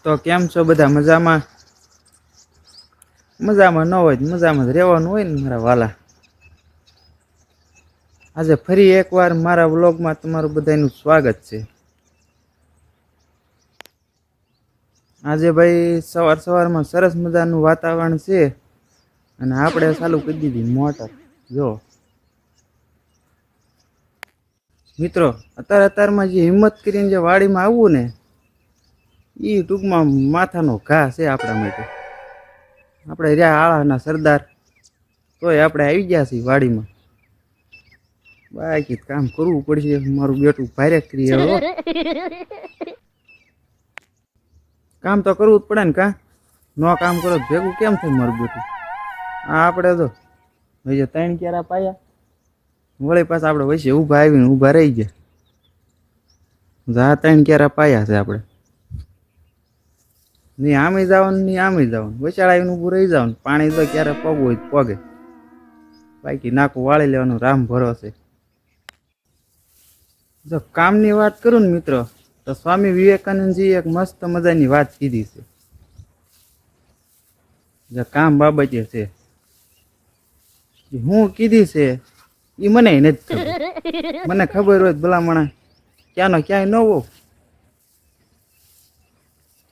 તો કેમ છો બધા? મજામાં? મજામાં ન હોય મજામાં જ રહેવાનું હોય ને મારા વાલા. આજે ફરી એકવાર મારા વ્લોગમાં તમારું બધાનું સ્વાગત છે. આજે ભાઈ સવારમાં સરસ મજાનું વાતાવરણ છે અને આપણે ચાલુ કરી દીધી મોટર. જો મિત્રો, અત્યારમાં જે હિંમત કરીને જે વાડીમાં આવવું ને એ ટૂંકમાં માથાનો ઘા છે આપણા માટે. આપણે રહ્યા આળાના સરદાર તોય આપણે આવી ગયા છીએ વાડીમાં. બાકી કામ કરવું પડશે. મારું બેટું ભારે કરી હવે કામ તો કરવું જ પડે ને. નો કામ કરો ભેગું કેમ થાય મારું બેટું? આ આપણે તો ભાઈ 3 ક્યારા પાયા વળી પાછા આપણે વચ્ચે ઊભા આવીને ઊભા રહી ગયા. 3 ક્યારા પાયા છે આપણે. નહીં આમે જવાનું નહીં આમે જવાનું, વચાળ આવીને ઊભું રહી જવાનું. પાણી તો ક્યારે પગવું હોય પગે, બાકી નાખું વાળી લેવાનું. રામ ભરોસે. જો કામની વાત કરું ને મિત્રો, તો સ્વામી વિવેકાનંદજી એક મસ્ત મજાની વાત કીધી છે. જે કામ બાબતે છે હું કીધી છે એ મને નથી ખબર. મને ખબર હોય ભલામણા ક્યાંનો ક્યાંય ન હો.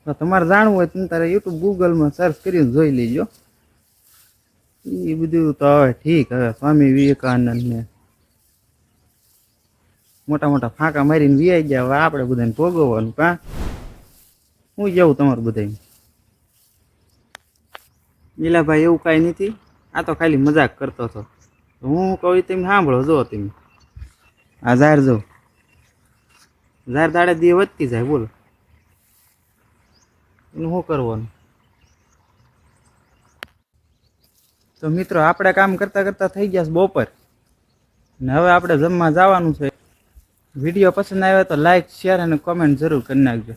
તો તમારે જાણવું હોય તમે તારે યુટ્યુબ ગૂગલમાં સર્ચ કરીને જોઈ લેજો. એ બધું તો હવે ઠીક. હવે સ્વામી વિવેકાનંદને મોટા મોટા ફાંકા મારીને વિયાઈ ગયા. હવે આપણે બધાને ભોગવવાનું. હું જવું તમારું બધાને? લીલાભાઈ એવું કાંઈ નથી. આ તો ખાલી મજાક કરતો હતો. હું કહું તમે સાંભળો. જો તમે આ ઝાર જો, ઝાર દાડે દી વધતી જાય. બોલો એનું શું કરવાનું? તો મિત્રો, આપણે કામ કરતાં કરતાં થઈ ગયા છે બપોર ને હવે આપણે જમવા જવાનું છે. વિડીયો પસંદ આવ્યો તો લાઈક, શેર અને કોમેન્ટ જરૂર કરી નાખજો.